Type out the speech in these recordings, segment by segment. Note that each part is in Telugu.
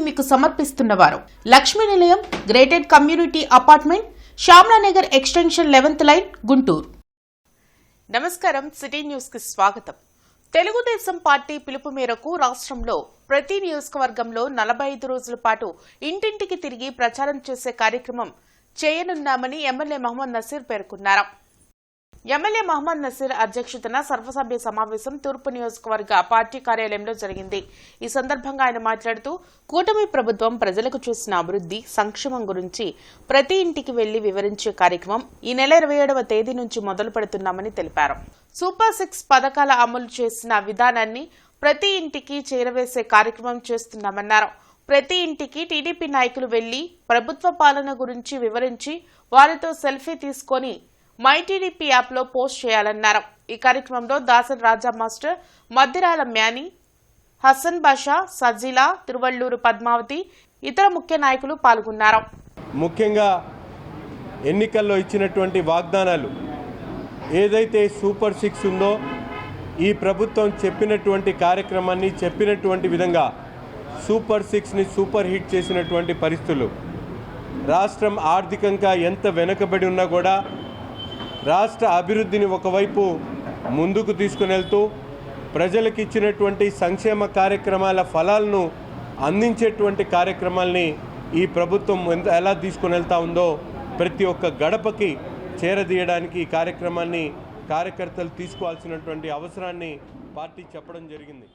మీకు సమర్పిస్తున్నవారు Lakshmi Nilayam gated community apartment Shyamala Nagar extension 11th line Guntur. నమస్కారం, సిటీ న్యూస్ కి స్వాగతం. తెలుగుదేశం పార్టీ పిలుపు మేరకు రాష్ట్రంలో ప్రతి నియోజకవర్గంలో 45 రోజుల పాటు ఇంటింటికి తిరిగి ప్రచారం చేసే కార్యక్రమం చేయనున్నామని ఎమ్మెల్యే మహమ్మద్ నసీర్ పేర్కొన్నారు. ఎమ్మెల్యే మహమ్మద్ నసీర్ అధ్యక్షతన సర్వసభ్య సమావేశం తూర్పు నియోజకవర్గ పార్టీ కార్యాలయంలో జరిగింది. ఈ సందర్భంగా ఆయన మాట్లాడుతూ కూటమి ప్రభుత్వం ప్రజలకు చేసిన అభివృద్ది సంక్షేమం గురించి ప్రతి ఇంటికి వెళ్లి వివరించే కార్యక్రమం ఈ నెల 27వ తేదీ నుంచి మొదలు పెడుతున్నామని తెలిపారు. సూపర్ 6 పథకాల అమలు చేసిన విధానాన్ని ప్రతి ఇంటికి చేరవేసే కార్యక్రమం చేస్తున్నామన్నారు. ప్రతి ఇంటికి టీడీపీ నాయకులు వెళ్లి ప్రభుత్వ పాలన గురించి వివరించి వారితో సెల్ఫీ తీసుకొని మై టీడీపీ యాప్లో పోస్ట్ చేయాలన్నారు. ఈ కార్యక్రమంలో దాసన్ రాజా మాస్టర్, మద్దిరాల మ్యాని, హసన్ బాషా, సజీలా, తిరువళ్లూరు పద్మావతి, ఇతర ముఖ్య నాయకులు పాల్గొన్నారు. ముఖ్యంగా ఎన్నికల్లో ఇచ్చినటువంటి వాగ్దానాలు ఏదైతే సూపర్ 6 ఉందో ఈ ప్రభుత్వం చెప్పినటువంటి కార్యక్రమాన్ని చెప్పినటువంటి విధంగా సూపర్ 6ని సూపర్ హిట్ చేసినటువంటి పరిస్థితులు. రాష్ట్రం ఆర్థికంగా ఎంత వెనుకబడి ఉన్నా కూడా రాష్ట్ర అభివృద్ధిని ఒకవైపు ముందుకు తీసుకుని వెళ్తూ ప్రజలకు ఇచ్చినటువంటి సంక్షేమ కార్యక్రమాల ఫలాలను అందించేటువంటి కార్యక్రమాల్ని ఈ ప్రభుత్వం ఎలా తీసుకుని వెళ్తా ఉందో ప్రతి ఒక్క గడపకి చేరదీయడానికి ఈ కార్యక్రమాన్ని కార్యకర్తలు తీసుకోవాల్సినటువంటి అవసరాన్ని పార్టీ చెప్పడం జరిగింది.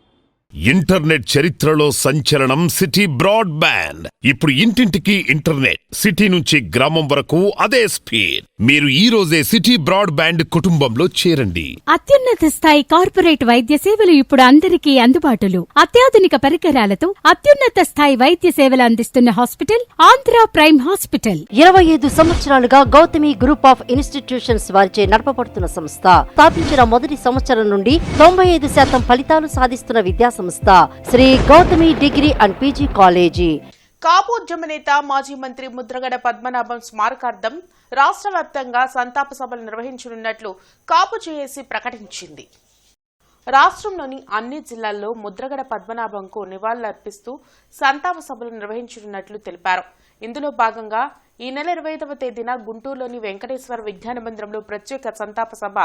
ఇంటర్నెట్ చరిత్రలో సంచలనం సిటీ బ్రాడ్బ్యాండ్. ఇప్పుడు ఇంటింటికి ఇంటర్నెట్, సిటీ నుంచి గ్రామం వరకు అదే స్పీడ్. మీరు ఈ రోజే సిటీ బ్రాడ్బ్యాండ్ కుటుంబంలో చేరండి. అత్యున్నత స్థాయి కార్పొరేట్ వైద్య సేవలు ఇప్పుడు అందరికీ అందుబాటులో. అత్యాధునిక పరికరాలతో అత్యున్నత స్థాయి వైద్య సేవలు అందిస్తున్న హాస్పిటల్ ఆంధ్ర ప్రైమ్ హాస్పిటల్. 25 సంవత్సరాలుగా గౌతమి గ్రూప్ ఆఫ్ ఇన్స్టిట్యూషన్స్ వారిచే నడపబడుతున్న సంస్థ. స్థాపించిన మొదటి సంవత్సరం నుండి 95% ఫలితాలు సాధిస్తున్న విద్యా సంస్థ Sri Gautami degree and PG college. Kapu ఉద్యమ నేత మాజీ మంత్రి ముద్రగడ పద్మనాభం స్మారకార్థం రాష్ట్ర వ్యాప్తంగా సంతాప సభలు నిర్వహించనున్నట్లు కాపు జేఏసీ ప్రకటించింది. రాష్ట్రంలోని అన్ని జిల్లాల్లో ముద్రగడ పద్మనాభంకు నివాళులర్పిస్తూ సంతాప సభలు నిర్వహించనున్నట్లు తెలిపారు. ఇందులో భాగంగా ఈ నెల 25వ తేదీన గుంటూరులోని వెంకటేశ్వర విజ్ఞాన మందిరంలో ప్రత్యేక సంతాప సభ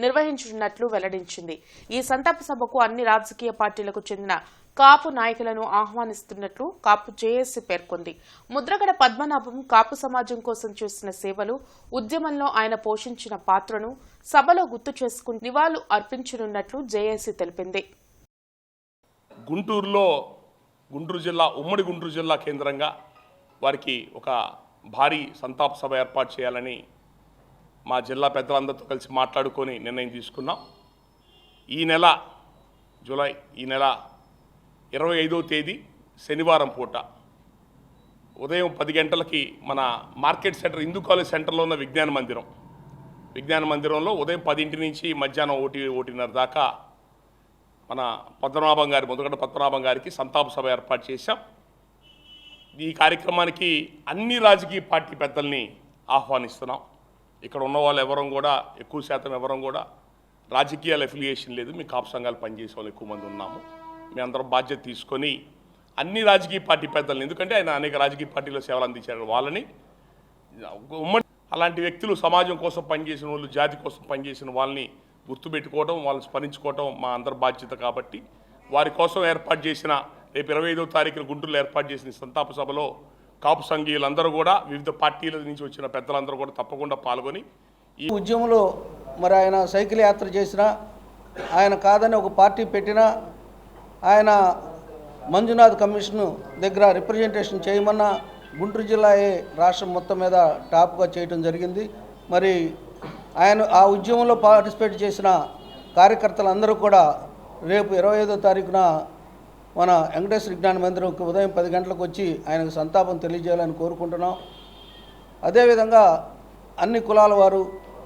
నిర్వహించనున్నట్లు వెల్లడించింది. ఈ సంతాప సభకు అన్ని రాజకీయ పార్టీలకు చెందిన కాపు నాయకులను ఆహ్వానిస్తున్నట్లు కాపు జేఏసీ పేర్కొంది. ముద్రగడ పద్మనాభం కాపు సమాజం కోసం చేసిన సేవలు, ఉద్యమంలో ఆయన పోషించిన పాత్రను సభలో గుర్తు చేసుకుని నివాళులు అర్పించనున్నట్లు జేఏసీ తెలిపింది. గుంటూరు జిల్లా, ఉమ్మడి గుంటూరు జిల్లా కేంద్రంగా వారికి ఒక భారీ సంతాప సభ ఏర్పాటు చేయాలని మా జిల్లా పెద్దలందరితో కలిసి మాట్లాడుకొని నిర్ణయం తీసుకున్నాం. ఈ నెల 25వ తేదీ శనివారం పూట ఉదయం 10 గంటలకి మన మార్కెట్ సెంటర్, హిందూ కాలేజ్ సెంటర్లో ఉన్న విజ్ఞాన మందిరంలో ఉదయం 10 నుంచి మధ్యాహ్నం 1:30 దాకా మన ముద్రగడ పద్మనాభం గారికి సంతాప సభ ఏర్పాటు చేశాం. ఈ కార్యక్రమానికి అన్ని రాజకీయ పార్టీ పెద్దల్ని ఆహ్వానిస్తున్నాం. ఇక్కడ ఉన్న వాళ్ళు ఎక్కువ శాతం ఎవరం కూడా రాజకీయాల అఫిలియేషన్ లేదు. మీ కాపు సంఘాలు పనిచేసే వాళ్ళు ఎక్కువ మంది ఉన్నాము. మీ అందరం బాధ్యత తీసుకొని అన్ని రాజకీయ పార్టీ పెద్దల్ని, ఎందుకంటే ఆయన అనేక రాజకీయ పార్టీలో సేవలు అందించారు, వాళ్ళని అలాంటి వ్యక్తులు సమాజం కోసం పనిచేసిన వాళ్ళు, జాతి కోసం పనిచేసిన వాళ్ళని గుర్తుపెట్టుకోవడం, వాళ్ళని స్మరించుకోవడం మా అందరి బాధ్యత. కాబట్టి వారి కోసం ఏర్పాటు చేసిన రేపు 25వ తారీఖున గుంటూరులో ఏర్పాటు చేసిన సంతాప సభలో కాపు సంఘీయులందరూ కూడా, వివిధ పార్టీల నుంచి వచ్చిన పెద్దలందరూ కూడా తప్పకుండా పాల్గొని ఈ ఉద్యమంలో మరి ఆయన సైకిల్ యాత్ర చేసినా, ఆయన కాదని ఒక పార్టీ పెట్టినా, ఆయన మంజునాథ్ కమిషన్ దగ్గర రిప్రజెంటేషన్ చేయమన్నా గుంటూరు జిల్లాయే రాష్ట్రం మొత్తం మీద టాప్గా చేయడం జరిగింది. మరి ఆయన ఆ ఉద్యమంలో పార్టిసిపేట్ చేసిన కార్యకర్తలందరూ కూడా రేపు 25వ తారీఖున మన వెంకటేశ్వర విజ్ఞాన మందిరంకి ఉదయం 10 గంటలకు వచ్చి ఆయనకు సంతాపం తెలియజేయాలని కోరుకుంటున్నాం. అదేవిధంగా అన్ని కులాల వారు,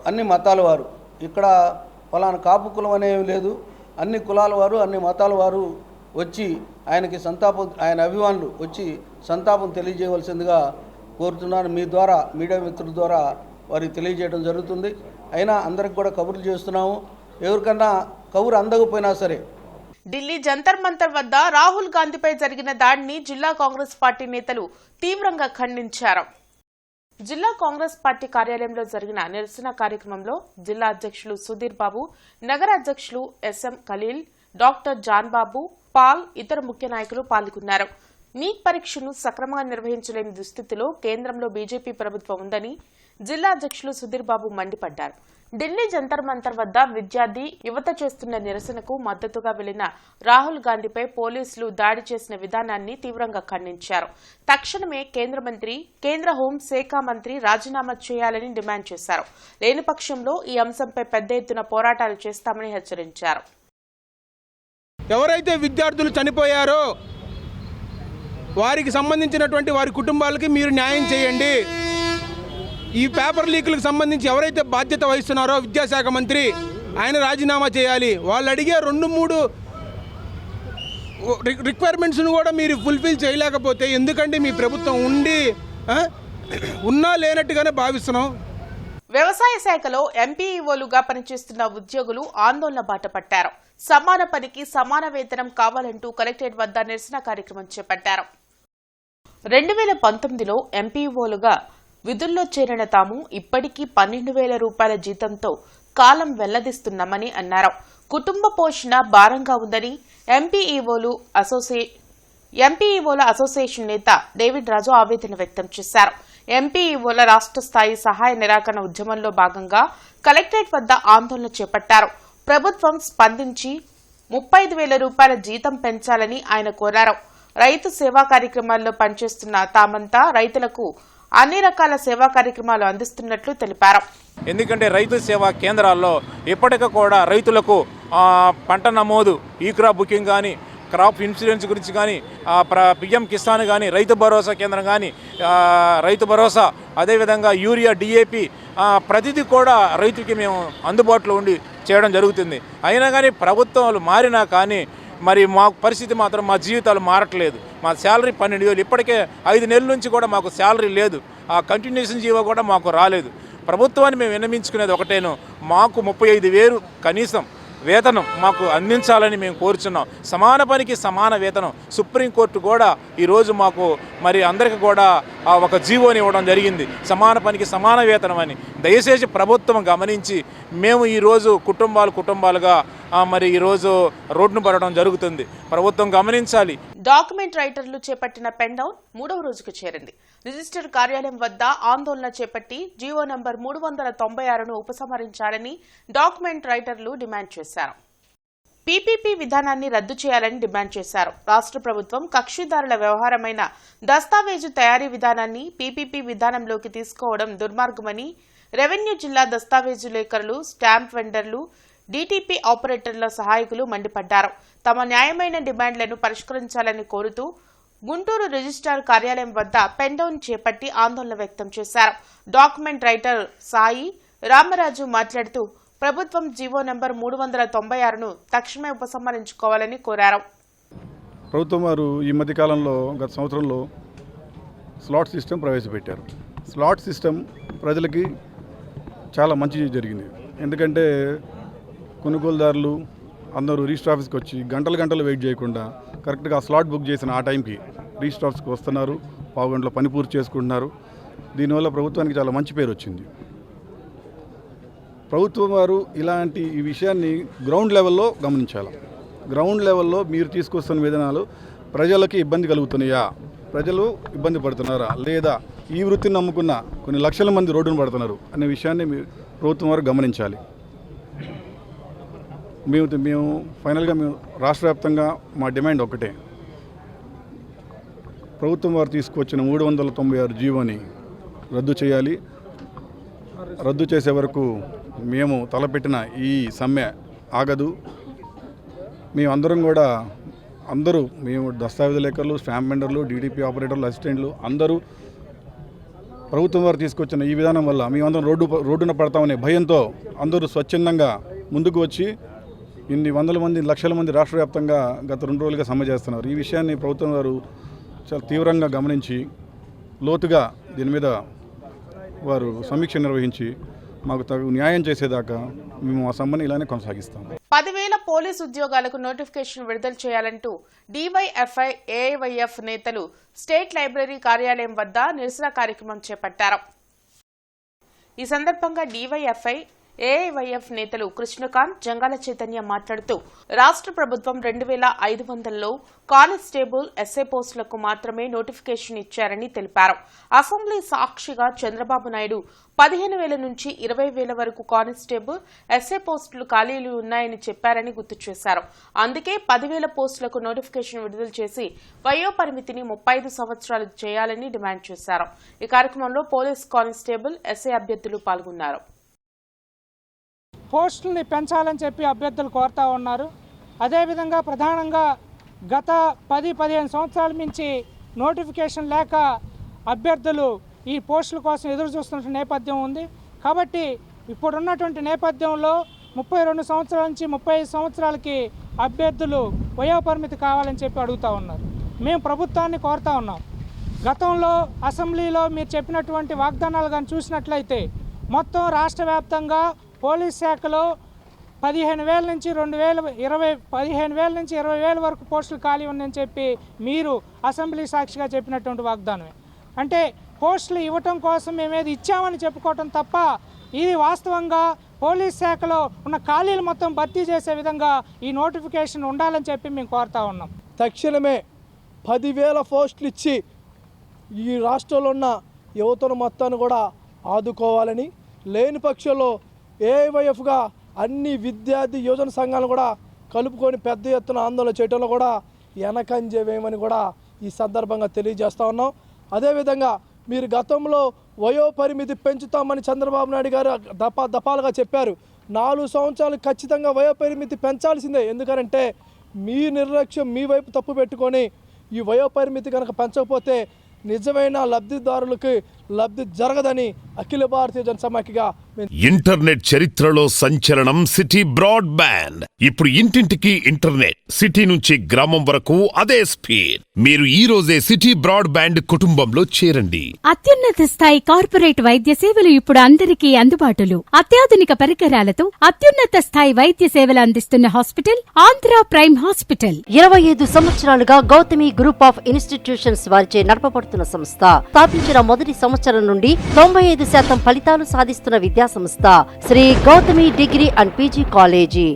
అన్ని మతాల వారు, ఇక్కడ ఫలానా కాపు కులం అనేవి లేదు, అన్ని కులాల వారు, అన్ని మతాల వారు వచ్చి ఆయనకి ఆయన అభిమానులు వచ్చి సంతాపం తెలియజేయవలసిందిగా కోరుతున్నాను. మీ ద్వారా, మీడియా మిత్రుల ద్వారా వారికి తెలియజేయడం జరుగుతుంది. అయినా అందరికి కూడా కబుర్లు చేస్తున్నాము. ఎవరికన్నా కబురు అందకపోయినా సరే ఢిల్లీ జంతర్ మంతర్ వద్ద రాహుల్ గాంధీపై జరిగిన దాడిని జిల్లా కాంగ్రెస్ పార్టీ నేతలు తీవ్రంగా ఖండించారు. జిల్లా కాంగ్రెస్ పార్టీ కార్యాలయంలో జరిగిన నిరసన కార్యక్రమంలో జిల్లా అధ్యక్షులు సుధీర్ బాబు, నగర అధ్యక్షులు ఎస్ఎం ఖలీల్, డాక్టర్ జాన్ బాబు, పాల్, ఇతర ముఖ్య నాయకులు పాల్గొన్నారు. నీట్ పరీక్షను సక్రమంగా నిర్వహించలేని దుస్థితిలో కేంద్రంలో బీజేపీ ప్రభుత్వం ఉందని జిల్లా అధ్యక్షులు సుధీర్ బాబు మండిపడ్డారు. ఢిల్లీ జంతర్ మంతర్ వద్ద విద్యార్థి యువత చేస్తున్న నిరసనకు మద్దతుగా వెళ్లిన రాహుల్ గాంధీపై పోలీసులు దాడి చేసిన విధానాన్ని తీవ్రంగా ఖండించారు. తక్షణమే కేంద్ర హోంశాఖ మంత్రి రాజీనామా చేయాలని డిమాండ్ చేశారు. లేని పక్షంలో ఈ అంశంపై పెద్ద ఎత్తున పోరాటాలు చేస్తామని హెచ్చరించారు. ఎవరైతే విద్యార్థులు చనిపోయారో వారికి సంబంధించినటువంటి వారి కుటుంబాలకి మీరు న్యాయం చేయండి. ఈ పేపర్ లీకులకు సంబంధించి ఎవరైతే బాధ్యత వహిస్తున్నారో విద్యాశాఖ మంత్రి ఆయన రాజీనామా చేయాలి. వాళ్ళు అడిగే 2-3 రిక్వైర్మెంట్స్ను కూడా మీరు ఫుల్ఫిల్ చేయలేకపోతే ఎందుకంటే మీ ప్రభుత్వం ఉన్నా లేనట్టుగానే భావిస్తున్నాం. వ్యవసాయ శాఖలో ఎంపీఈఓలుగా పనిచేస్తున్న ఉద్యోగులు ఆందోళన బాట పట్టారు. సమాన పనికి సమాన వేతనం కావాలంటూ కలెక్టరేట్ వద్ద నిరసన కార్యక్రమం చేపట్టారు. 2019లో ఎంపీఓలుగా విధుల్లో చేరిన తాము ఇప్పటికీ 12,000 రూపాయల జీతంతో కాలం వెల్లదిస్తున్నామని అన్నారు. కుటుంబ పోషణ భారంగా ఉందని ఎంపీఈఓల అసోసియేషన్ నేత డేవిడ్ రాజు ఆవేదన వ్యక్తం చేశారు. ఎంపీఈఓల రాష్ట్ర స్థాయి సహాయ నిరాకరణ ఉద్యమంలో భాగంగా కలెక్టరేట్ వద్ద ఆందోళన చేపట్టారు. ప్రభుత్వం స్పందించి 35,000 రూపాయల జీతం పెంచాలని ఆయన కోరారు. రైతు సేవా కార్యక్రమాల్లో పనిచేస్తున్న తామంతా రైతులకు అన్ని రకాల సేవా కార్యక్రమాలు అందిస్తున్నట్లు తెలిపారు. ఎందుకంటే రైతు సేవా కేంద్రాల్లో ఇప్పటికీ కూడా రైతులకు పంట నమోదు, ఈ క్రాప్ బుకింగ్ కానీ, క్రాప్ ఇన్సూరెన్స్ గురించి కానీ, పిఎం కిసాన్ కానీ, రైతు భరోసా కేంద్రం కానీ, రైతు భరోసా, అదేవిధంగా యూరియా, డిఏపి ప్రతిదీ కూడా రైతుకి మేము అందుబాటులో ఉండి చేయడం జరుగుతుంది. అయినా కానీ ప్రభుత్వాలు మారినా కానీ మరి మా పరిస్థితి మాత్రం మా జీవితాలు మారట్లేదు. మా శాలరీ 12,000, ఇప్పటికే 5 నెలల నుంచి కూడా మాకు శాలరీ లేదు. ఆ కంటిన్యూషన్ జీవో కూడా మాకు రాలేదు. ప్రభుత్వాన్ని మేము విన్నవించుకునేది ఒకటేను, మాకు 35,000 కనీసం వేతనం మాకు అందించాలని మేము కోరుచున్నాం. సమాన పనికి సమాన వేతనం సుప్రీంకోర్టు కూడా ఈరోజు మాకు మరి అందరికీ కూడా ఒక జీవోని ఇవ్వడం జరిగింది, సమాన పనికి సమాన వేతనం అని. దయచేసి ప్రభుత్వం గమనించి మేము ఈరోజు కుటుంబాలుగా మరి ఈరోజు రోడ్డును పడడం జరుగుతుంది. ప్రభుత్వం గమనించాలి. డాక్యుమెంట్ రైటర్లు చేపట్టిన పెన్ డౌన్ 3వ రోజుకు చేరింది. రిజిస్టర్ కార్యాలయం వద్ద ఆందోళన చేపట్టి జీవో నంబర్ 396ను ఉపసంహరించాలని డాక్యుమెంట్ రైటర్లు డిమాండ్ చేశారు. పీపీపీ విధానాన్ని రద్దు చేయాలని డిమాండ్ చేశారు. రాష్ట్ర ప్రభుత్వం కక్షిదారుల వ్యవహారమైన దస్తావేజు తయారీ విధానాన్ని పీపీపీ విధానంలోకి తీసుకోవడం దుర్మార్గమని రెవెన్యూ జిల్లా దస్తావేజు లేఖరులు, స్టాంప్ వెండర్లు, డీటీపీ ఆపరేటర్ల సహాయకులు మండిపడ్డారు. తమ న్యాయమైన డిమాండ్లను పరిష్కరించాలని కోరుతూ గుంటూరు రిజిస్ట్రార్ కార్యాలయం వద్ద పెన్ డౌన్ చేపట్టి ఆందోళన వ్యక్తం చేశారు. డాక్యుమెంట్ రైటర్ సాయి రామరాజు మాట్లాడుతూ ప్రభుత్వం జీవో నంబర్ 396ను తక్షణమే ఉపసంహరించుకోవాలని కోరారు. ప్రభుత్వం వారు ఈ మధ్యకాలంలో గత సంవత్సరంలో స్లాట్ సిస్టమ్ ప్రవేశపెట్టారు. స్లాట్ సిస్టమ్ ప్రజలకి చాలా మంచి జరిగింది. ఎందుకంటే కొనుగోలుదారులు అందరూ రిజిస్టర్ ఆఫీస్కి వచ్చి గంటలు వెయిట్ చేయకుండా కరెక్ట్గా స్లాట్ బుక్ చేసిన ఆ టైంకి రిజిస్టర్ ఆఫీస్కి వస్తున్నారు, పావు గంటలో పని పూర్తి చేసుకుంటున్నారు. దీనివల్ల ప్రభుత్వానికి చాలా మంచి పేరు వచ్చింది. ప్రభుత్వం వారు ఇలాంటి ఈ విషయాన్ని గ్రౌండ్ లెవెల్లో గమనించాలి. గ్రౌండ్ లెవెల్లో మీరు తీసుకొస్తున్న విధానాలు ప్రజలకి ఇబ్బంది కలుగుతున్నాయా, ప్రజలు ఇబ్బంది పడుతున్నారా లేదా, ఈ వృత్తిని నమ్ముకున్న కొన్ని లక్షల మంది రోడ్డును పడుతున్నారు అనే విషయాన్ని ప్రభుత్వం వారు గమనించాలి. మేము ఫైనల్గా రాష్ట్ర వ్యాప్తంగా మా డిమాండ్ ఒకటే, ప్రభుత్వం వారు తీసుకొచ్చిన 396 జీవోని రద్దు చేయాలి. రద్దు చేసే వరకు మేము తలపెట్టిన ఈ సమ్మె ఆగదు. మేమందరం కూడా మేము దస్తావేజు లేఖర్లు, స్టాంప్ వెండర్లు, డీటీపీ ఆపరేటర్లు, అసిస్టెంట్లు అందరూ ప్రభుత్వం వారు తీసుకొచ్చిన ఈ విధానం వల్ల మేమందరం రోడ్డున పడతామనే భయంతో అందరూ స్వచ్ఛందంగా ముందుకు వచ్చి ఇన్ని వందల మంది, లక్షల మంది రాష్ట్ర వ్యాప్తంగా గత 2 రోజులుగా సమ్మె చేస్తున్నారు. ఈ విషయాన్ని ప్రభుత్వం వారు చాలా తీవ్రంగా గమనించి లోతుగా దీని మీద వారు సమీక్ష నిర్వహించి మాకు తగు న్యాయం చేసేదాకా మేము ఆ సమ్మెను ఇలానే కొనసాగిస్తాం. 10,000 పోలీసు ఉద్యోగాలకు నోటిఫికేషన్ విడుదల చేయాలంటూ డీవైఎఫ్ఐ, ఏఐవైఎఫ్ నేతలు స్టేట్ లైబ్రరీ కార్యాలయం వద్ద నిరసన కార్యక్రమం చేపట్టారు. ఈ సందర్భంగా డీవైఎఫ్ఐ, ఏఐవైఎఫ్ నేతలు కృష్ణకాంత్, జంగాల చైతన్య మాట్లాడుతూ రాష్ట్ర ప్రభుత్వం 2,500లో కానిస్టేబుల్, ఎస్ఐ పోస్టులకు మాత్రమే నోటిఫికేషన్ ఇచ్చారని తెలిపారు. అసెంబ్లీ సాక్షిగా చంద్రబాబు నాయుడు 15,000 నుంచి 20,000 వరకు కానిస్టేబుల్, ఎస్ఐ పోస్టులు ఖాళీలు ఉన్నాయని చెప్పారని గుర్తు చేశారు. అందుకే 10,000 పోస్టులకు నోటిఫికేషన్ విడుదల చేసి వయోపరిమితిని 35 సంవత్సరాలు చేయాలని డిమాండ్ చేశారు. ఈ కార్యక్రమంలో పోలీస్ కానిస్టేబుల్, ఎస్ఐ అభ్యర్థులు పాల్గొన్నారు. పోస్టుల్ని పెంచాలని చెప్పి అభ్యర్థులు కోరుతూ ఉన్నారు. అదేవిధంగా ప్రధానంగా గత 10-15 సంవత్సరాల నుంచి నోటిఫికేషన్ లేక అభ్యర్థులు ఈ పోస్టుల కోసం ఎదురు చూస్తున్న నేపథ్యం ఉంది. కాబట్టి ఇప్పుడున్నటువంటి నేపథ్యంలో 32 సంవత్సరాల నుంచి 35 సంవత్సరాలకి అభ్యర్థులు వయోపరిమితి కావాలని చెప్పి అడుగుతూ ఉన్నారు. మేము ప్రభుత్వాన్ని కోరుతూ ఉన్నాం. గతంలో అసెంబ్లీలో మీరు చెప్పినటువంటి వాగ్దానాలు కానీ చూసినట్లయితే మొత్తం రాష్ట్ర వ్యాప్తంగా పోలీస్ శాఖలో 15,000 నుంచి 20,000 వరకు పోస్టులు ఖాళీ ఉందని చెప్పి మీరు అసెంబ్లీ సాక్షిగా చెప్పినటువంటి వాగ్దానమే. అంటే పోస్టులు ఇవ్వటం కోసం మేమేది ఇచ్చామని చెప్పుకోవటం తప్ప ఇది వాస్తవంగా పోలీస్ శాఖలో ఉన్న ఖాళీలు మొత్తం భర్తీ చేసే విధంగా ఈ నోటిఫికేషన్ ఉండాలని చెప్పి మేము కోరుతా ఉన్నాం. తక్షణమే 10,000 పోస్టులు ఇచ్చి ఈ రాష్ట్రంలో ఉన్న యువతను మొత్తాన్ని కూడా ఆదుకోవాలని, లేని పక్షంలో ఏఐవైఎఫ్గా అన్ని విద్యార్థి యువజన సంఘాలను కూడా కలుపుకొని పెద్ద ఎత్తున ఆందోళన చేయడంలో కూడా వెనకంజేవేమని కూడా ఈ సందర్భంగా తెలియజేస్తూ ఉన్నాం. అదేవిధంగా మీరు గతంలో వయోపరిమితి పెంచుతామని చంద్రబాబు నాయుడు గారు దఫాలుగా చెప్పారు. 4 సంవత్సరాలు ఖచ్చితంగా వయోపరిమితి పెంచాల్సిందే. ఎందుకంటే మీ నిర్లక్ష్యం మీ వైపు తప్పు పెట్టుకొని ఈ వయోపరిమితి కనుక పెంచకపోతే నిజమైన లబ్ధిదారులకు లబ్ధి జరగదని అఖిల భారతీయ జనసమాఖ్యగా ఇంటర్నెట్ చరిత్రలో సంచలనం సిటీ బ్రాడ్బ్యాండ్. ఇప్పుడు ఇంటింటికి ఇంటర్నెట్, సిటీ నుంచి గ్రామం వరకు అదే స్పీడ్. మీరు ఈ రోజే సిటీ బ్రాడ్బ్యాండ్ కుటుంబంలో చేరండి. అత్యున్నత స్థాయి కార్పొరేట్ వైద్య సేవలు ఇప్పుడు అందరికీ అందుబాటులో. అత్యాధునిక పరికరాలతో అత్యున్నత స్థాయి వైద్య సేవలు అందిస్తున్న హాస్పిటల్ ఆంధ్ర ప్రైమ్ హాస్పిటల్. 25 సంవత్సరాలుగా గౌతమి గ్రూప్ ఆఫ్ ఇన్స్టిట్యూషన్స్ వారిచే నడపబడుతున్న సంస్థ. స్థాపించిన మొదటి సంవత్సరం నుండి 95% ఫలితాలు సాధిస్తున్న విద్యా సంస్థ Sri Gautami degree and PG college.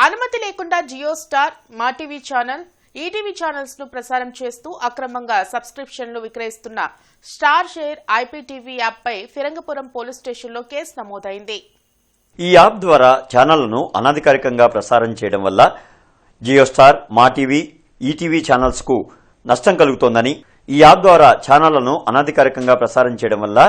అనుమతి లేకుండా Jio Star, Maa TV channel, ETV channels ను ప్రసారం చేస్తూ అక్రమంగా సబ్స్క్రిప్షన్లు విక్రయిస్తున్న స్టార్ షేర్ ఐపీటీవీ యాప్ పై ఫిరంగపురం పోలీస్ స్టేషన్లో కేసు నమోదైంది. ఈ యాప్ ద్వారా ఛానళ్లను అనధికారికంగా ప్రసారం చేయడం వల్ల Jio Star, Maa TV, ETV channels కు నష్టం కలుగుతోందని, ఈ యాప్ ద్వారా ఛానళ్లను అనధికారికంగా ప్రసారం చేయడం వల్ల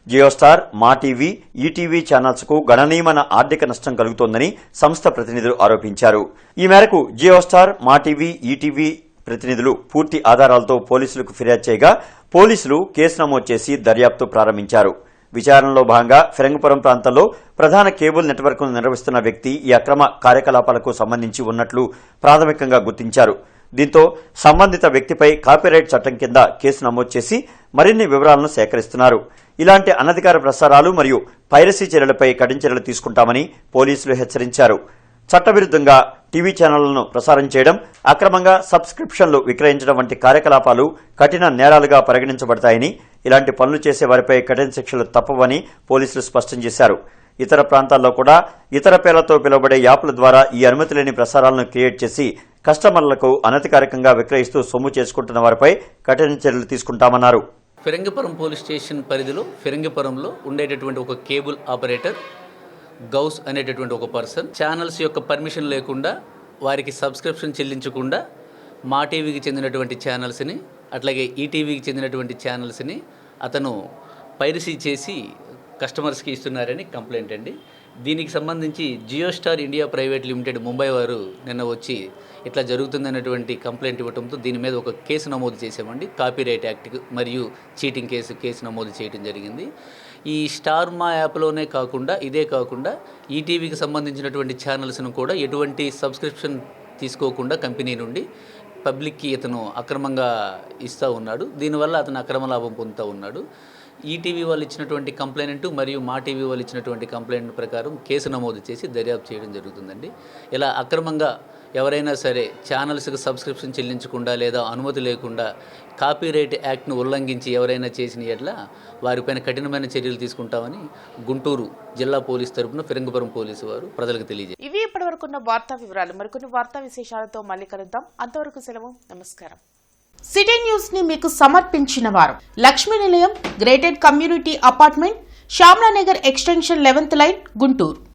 Jio Star, Maa TV, ETV channels కు గణనీయమైన ఆర్థిక నష్టం కలుగుతోందని సంస్థ ప్రతినిధులు ఆరోపించారు. ఈ మేరకు Jio Star, Maa TV, ETV ప్రతినిధులు పూర్తి ఆధారాలతో పోలీసులకు ఫిర్యాదు చేయగా పోలీసులు కేసు నమోదు చేసి దర్యాప్తు ప్రారంభించారు. విచారణలో భాగంగా ఫిరంగపురం ప్రాంతంలో ప్రధాన కేబుల్ నెట్వర్క్ను నిర్వహిస్తున్న వ్యక్తి ఈ అక్రమ కార్యకలాపాలకు సంబంధించి ఉన్నట్లు ప్రాథమికంగా గుర్తించారు. దీంతో సంబంధిత వ్యక్తిపై కాపీరైట్ చట్టం కింద కేసు నమోదు చేసి మరిన్ని వివరాలను సేకరిస్తున్నారు. ఇలాంటి అనధికార ప్రసారాలు మరియు పైరసీ చర్యలపై కఠిన చర్యలు తీసుకుంటామని పోలీసులు హెచ్చరించారు. చట్టవిరుద్ధంగా టీవీ ఛానళ్లను ప్రసారం చేయడం, అక్రమంగా సబ్స్క్రిప్షన్లు విక్రయించడం వంటి కార్యకలాపాలు కఠిన నేరాలుగా పరిగణించబడతాయని, ఇలాంటి పనులు చేసే వారిపై కఠిన శిక్షలు తప్పవని పోలీసులు స్పష్టం చేశారు. ఇతర ప్రాంతాల్లో కూడా ఇతర పేర్లతో పిలువబడే యాప్ల ద్వారా ఈ అనుమతి లేని ప్రసారాలను క్రియేట్ చేసి కస్టమర్లకు అనధికారికంగా విక్రయిస్తూ సొమ్ము చేసుకుంటున్న వారిపై కఠిన చర్యలు తీసుకుంటామన్నారు. ఫిరంగిపురం పోలీస్ స్టేషన్ పరిధిలో ఫిరంగిపురంలో ఉండేటటువంటి ఒక కేబుల్ ఆపరేటర్ గౌస్ అనేటటువంటి ఒక పర్సన్ ఛానల్స్ యొక్క పర్మిషన్ లేకుండా వారికి సబ్స్క్రిప్షన్ చెల్లించకుండా మా టీవీకి చెందినటువంటి ఛానల్స్ని అట్లాగే ఈటీవీకి చెందినటువంటి ఛానల్స్ని అతను పైరసీ చేసి కస్టమర్స్కి ఇస్తున్నారని కంప్లైంట్ అండి. దీనికి సంబంధించి Jio Star India private limited Mumbai వారు నిన్న వచ్చి ఇట్లా జరుగుతుందన్నటువంటి కంప్లైంట్ ఇవ్వడంతో దీని మీద ఒక కేసు నమోదు చేసామండి. కాపీరైట్ యాక్ట్ మరియు చీటింగ్ కేసు నమోదు చేయడం జరిగింది. ఈ స్టార్ మా యాప్లోనే కాకుండా ఇదే కాకుండా ఈటీవీకి సంబంధించినటువంటి ఛానల్స్ను కూడా ఎటువంటి సబ్స్క్రిప్షన్ తీసుకోకుండా కంపెనీ నుండి పబ్లిక్కి ఇతను అక్రమంగా ఇస్తూ ఉన్నాడు. దీనివల్ల అతను అక్రమ లాభం పొందుతూ ఉన్నాడు. ఈటీవీ వాళ్ళు ఇచ్చినటువంటి కంప్లైంట్ మరియు మా టీవీ వాళ్ళు ఇచ్చినటువంటి కంప్లైంట్ ప్రకారం కేసు నమోదు చేసి దర్యాప్తు చేయడం జరుగుతుందండి. ఇలా అక్రమంగా ఎవరైనా సరే ఛానల్స్కి సబ్స్క్రిప్షన్ చెల్లించకుండా లేదా అనుమతి లేకుండా కాపీరైట్ యాక్ట్ను ఉల్లంఘించి ఎవరైనా చేసిన ఎట్ల వారిపైన కఠినమైన చర్యలు తీసుకుంటామని గుంటూరు జిల్లా పోలీస్ తరపున ఫిరంగిపురం పోలీసు వారు ప్రజలకు తెలియజేశారు. ఇవి ఇప్పటివరకున్న వార్తా వివరాలు. మరికొన్ని వార్తా విశేషాలతో మళ్ళీ కలుద్దాం. అంతవరకు సెలవు. నమస్కారం. సిటీ న్యూస్ ని మీకు సమర్పించిన వారు Lakshmi Nilayam gated community apartment, Shyamalanagar extension 11th line, Guntur.